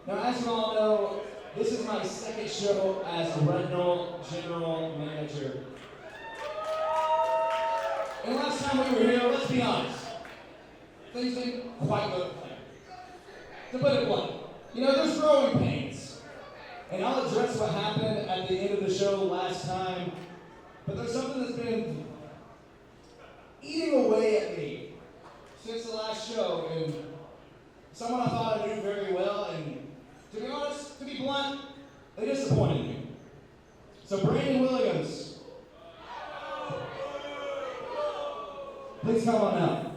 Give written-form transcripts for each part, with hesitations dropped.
Now, as you all know, this is my second show as Retinal General Manager. And last time we were here, let's be honest, things didn't quite go to plan. To put it blunt, there's growing pains. And I'll address what happened at the end of the show last time, but there's something that's been eating away at me since the last show, and someone I thought I knew very well, and to be honest, to be blunt, they disappointed me. So Brandon Williams, please come on out.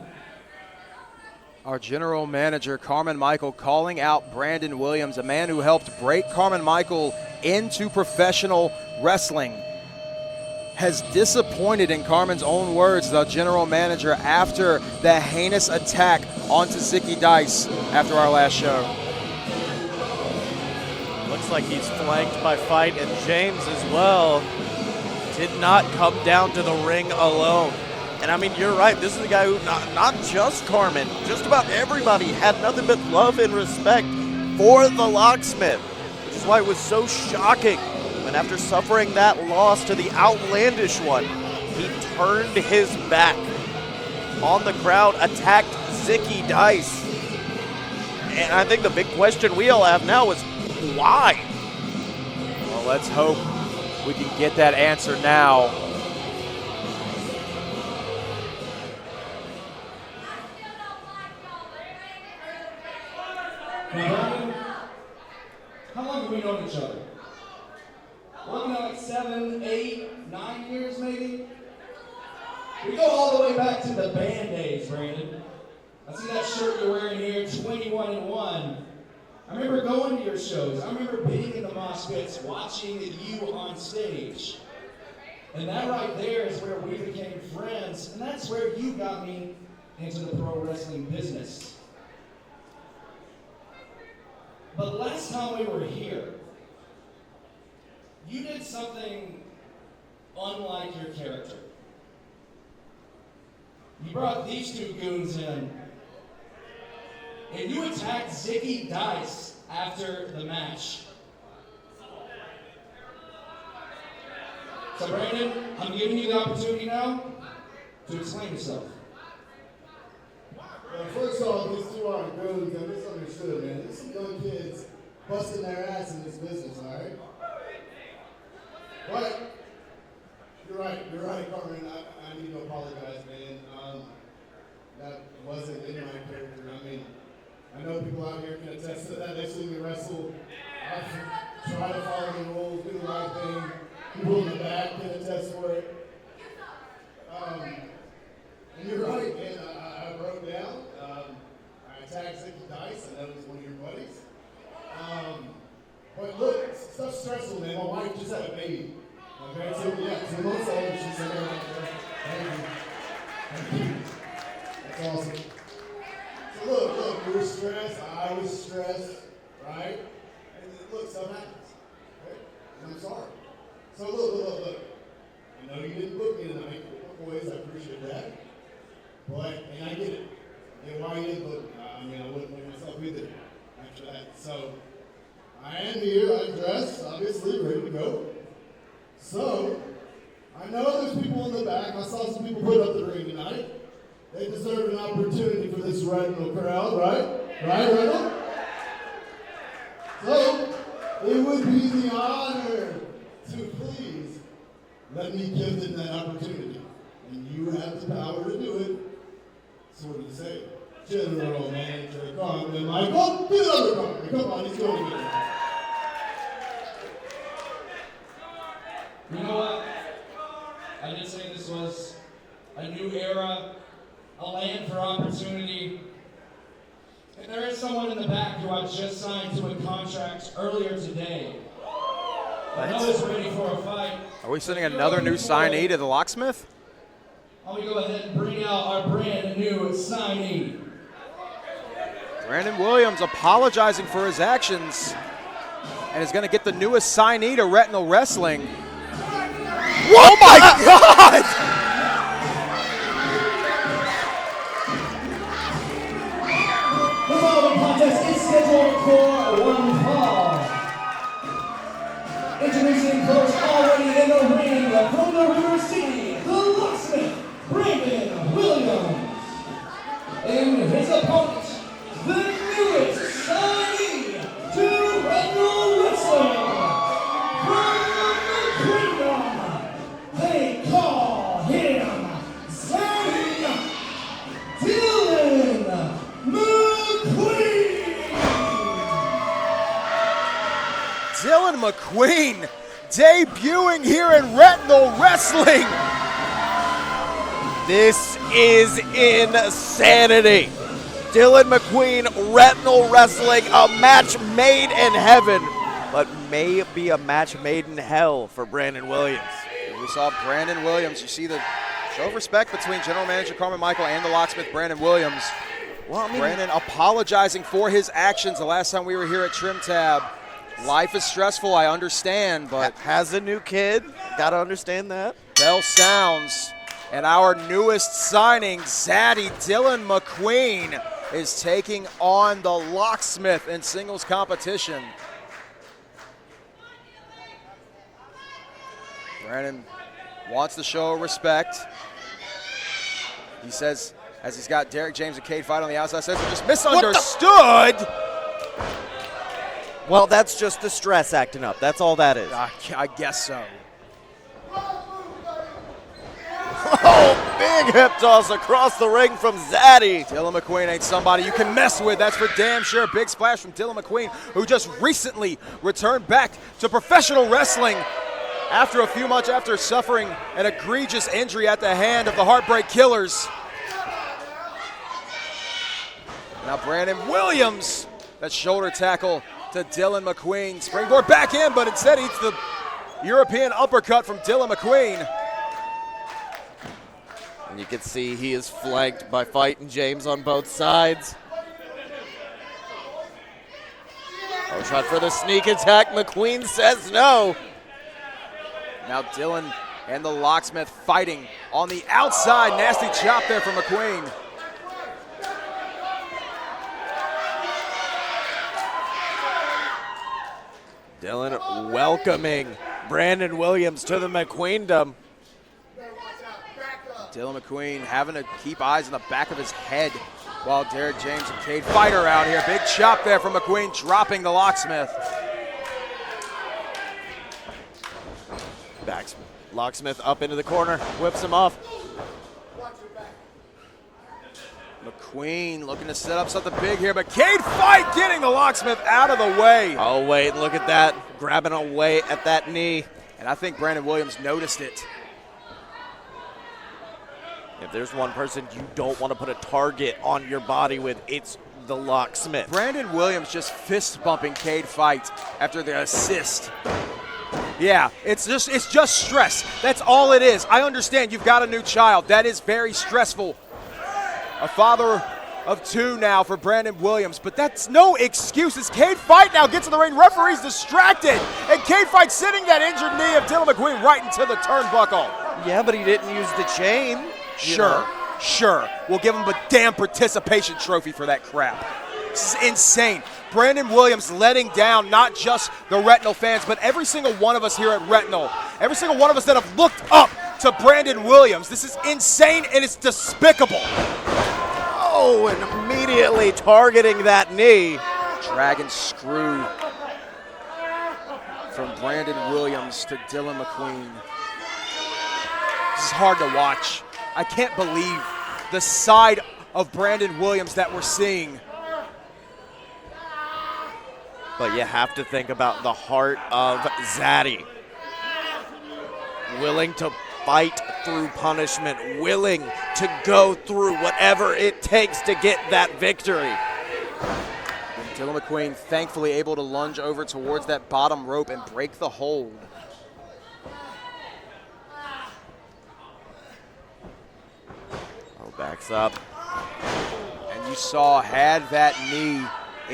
Our general manager, Carmen Michael, calling out Brandon Williams, a man who helped break Carmen Michael into professional wrestling, has disappointed, in Carmen's own words, the general manager after the heinous attack onto Zicky Dice after our last show. Looks like he's flanked by Fight and James as well. Did not come down to the ring alone. And I mean, you're right, this is the guy who, not just Carmen, just about everybody had nothing but love and respect for the locksmith, which is why it was so shocking when, after suffering that loss to the outlandish one, he turned his back on the crowd, attacked Zicky Dice. And I think the big question we all have now is why? Well, let's hope we can get that answer now. Now, how long have we known each other? Working on like 7, 8, 9 years maybe? We go all the way back to the band days, Brandon. I see that shirt you're wearing here, 21-1. I remember going to your shows. I remember being in the mosh pits, watching you on stage. And that right there is where we became friends, and that's where you got me into the pro wrestling business. But last time we were here, you did something unlike your character. You brought these two goons in, and you attacked Zicky Dice after the match. So Brandon, I'm giving you the opportunity now to explain yourself. Well, first off, these two aren't goons. I misunderstood, man. There's some young kids busting their ass in this business, all right? But you're right, Carmen. I need to apologize, man. That wasn't in my character. I mean, I know people out here can attest to that. They've seen me wrestle. I try to follow the rules, do the right thing. People in the back can attest for it. And you're right, man. I broke down. I attacked Zicky Dice. I know it was one of your buddies. But look, stuff's stressful, man. My wife just had a baby. Okay, so yeah, 2 months old. She's in there right there. Thank you. That's awesome. So look, you were stressed. I was stressed, right? And look, stuff happens. Okay? And I'm sorry. So look. I know you didn't book me tonight, boys. I appreciate that. But, and I get it. And why you didn't book me? I mean, I wouldn't make myself either after that. So, I am here, I'm dressed, obviously, ready to go. So, I know there's people in the back. I saw some people put up the ring tonight. They deserve an opportunity for this Retinal crowd, right? Right, Retinal? So, it would be the honor to please let me give them that opportunity. And you have the power to do it. So what do you say? General Manager Carmen Michael, get another Carmen. Come on, he's going to get it. You know what? I did say this was a new era, a land for opportunity. And there is someone in the back who I just signed to a contract earlier today. I know he's ready for a fight. Are we sending another new signee to the locksmith? I'm going to go ahead and bring out our brand new signee. Brandon Williams apologizing for his actions and is going to get the newest signee to Retinal Wrestling. Oh my God! The following contest is scheduled for one the River City, the locksmith, Brandon Williams. And his opponent, the newest signee to Retinal Wrestling. From the Kingdom, they call him Zaddy Dillon McQueen. Dillon McQueen debuting here in Retinal Wrestling. This is insanity. Dillon McQueen, Retinal Wrestling, a match made in heaven, but may be a match made in hell for Brandon Williams. We saw Brandon Williams. You see the show of respect between General Manager Carmen Michael and the locksmith Brandon Williams. Well, I mean, Brandon apologizing for his actions the last time we were here at TrimTab. Life is stressful, I understand, but has a new kid. Got to understand that. bell sounds, and our newest signing, Zaddy Dillon McQueen, is taking on the locksmith in singles competition. Brandon wants to show respect. He says, as he's got Derek James and Cade Fight on the outside, says, just misunderstood. Well, that's just the stress acting up. That's all that is. I guess so. Oh, big hip toss across the ring from Zaddy. Dillon McQueen ain't somebody you can mess with, that's for damn sure. Big splash from Dillon McQueen, who just recently returned back to professional wrestling after a few months after suffering an egregious injury at the hand of the Heartbreak Killers. Now Brandon Williams, that shoulder tackle to Dillon McQueen. Springboard back in, but instead eats the European uppercut from Dillon McQueen. And you can see he is flanked by Fightin' James on both sides. Oh, shot for the sneak attack. McQueen says no. Now Dillon and the locksmith fighting on the outside. Nasty chop there from McQueen. Dillon welcoming Brandon Williams to the McQueendom. Dillon McQueen having to keep eyes on the back of his head while Derek James and Cade Fight are out here. Big chop there from McQueen, dropping the locksmith. Locksmith up into the corner, whips him off. McQueen looking to set up something big here, but Cade Fight getting the locksmith out of the way. Oh, wait, look at that. Grabbing away at that knee. And I think Brandon Williams noticed it. If there's one person you don't want to put a target on your body with, it's the locksmith. Brandon Williams just fist bumping Cade Fight after the assist. Yeah, it's just stress. That's all it is. I understand you've got a new child. That is very stressful. A father of two now for Brandon Williams, but that's no excuse. As Cade Fight now gets in the ring, referee's distracted, and Cade Fight sitting that injured knee of Dillon McQueen right into the turnbuckle. Yeah, but he didn't use the chain. Sure. We'll give him a damn participation trophy for that crap. This is insane. Brandon Williams letting down not just the Retinal fans, but every single one of us here at Retinal. Every single one of us that have looked up to Brandon Williams. This is insane and it's despicable. Oh, and immediately targeting that knee. Dragon screw from Brandon Williams to Dillon McQueen. This is hard to watch. I can't believe the side of Brandon Williams that we're seeing. But you have to think about the heart of Zaddy. Willing to fight through punishment, willing to go through whatever it takes to get that victory. And Dillon McQueen thankfully able to lunge over towards that bottom rope and break the hold. Oh, backs up. And you saw, had that knee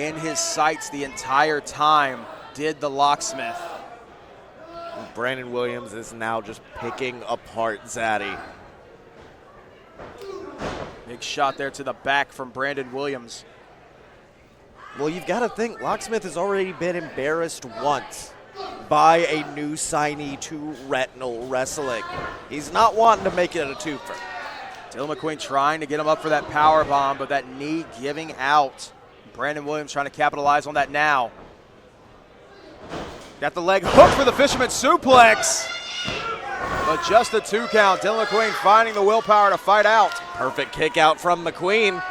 in his sights the entire time, did the locksmith. Brandon Williams is now just picking apart Zaddy. Big shot there to the back from Brandon Williams. Well, you've got to think, Locksmith has already been embarrassed once. by a new signee to Retinal Wrestling. He's not wanting to make it a twofer. Dillon McQueen trying to get him up for that power bomb, but that knee giving out. Brandon Williams trying to capitalize on that now. Got the leg hook for the fisherman suplex. But just a 2 count. Dillon McQueen finding the willpower to fight out. Perfect kick out from McQueen.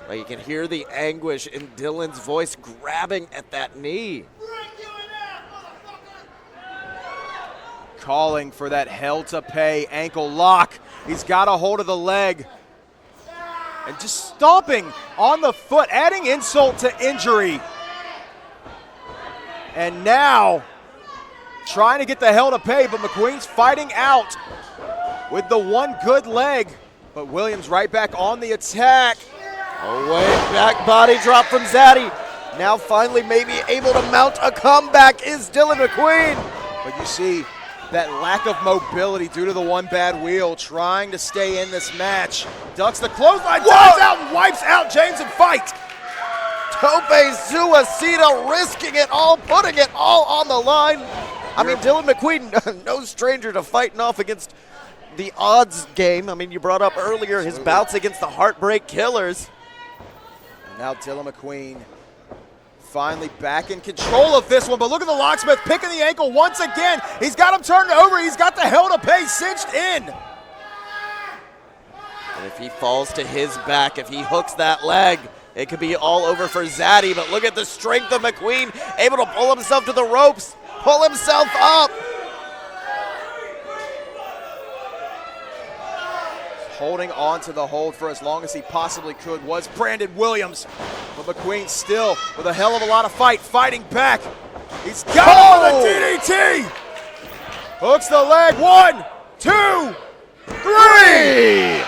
But you can hear the anguish in Dillon's voice grabbing at that knee. Calling for that hell to pay ankle lock. He's got a hold of the leg. And just stomping on the foot, adding insult to injury. And now, trying to get the hell to pay, but McQueen's fighting out with the one good leg. But Williams right back on the attack. Away back body drop from Zaddy. Now finally maybe able to mount a comeback is Dillon McQueen. But you see that lack of mobility due to the one bad wheel, trying to stay in this match. Ducks the clothesline, dives out and wipes out James in fight. Tope Suicida risking it all, putting it all on the line. I mean, Dillon McQueen, no stranger to fighting off against the odds game. I mean, you brought up earlier his bouts against the Heartbreak Killers. And now Dillon McQueen finally back in control of this one, but look at the locksmith picking the ankle once again. He's got him turned over. He's got the hell to pay cinched in. And if he falls to his back, if he hooks that leg, it could be all over for Zaddy. But look at the strength of McQueen, able to pull himself to the ropes, pull himself up. Holding on to the hold for as long as he possibly could was Brandon Williams. But McQueen still with a hell of a lot of fight, fighting back. He's got him with a DDT. Hooks the leg, 1, 2, 3.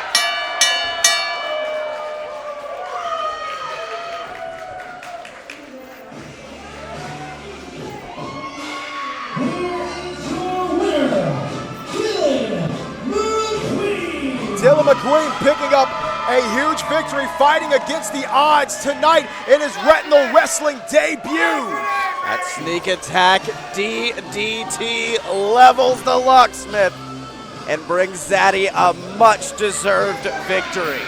Dillon McQueen picking up a huge victory, fighting against the odds tonight in his Retinal Wrestling debut. That sneak attack DDT levels the locksmith and brings Zaddy a much-deserved victory.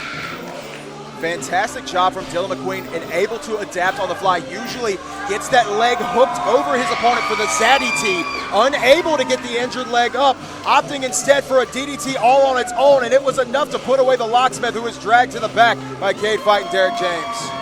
Fantastic job from Dillon McQueen and able to adapt on the fly. Usually gets that leg hooked over his opponent for the Zaddy T. Unable to get the injured leg up, opting instead for a DDT all on its own, and it was enough to put away the locksmith, who was dragged to the back by Cade Fight and Derek James.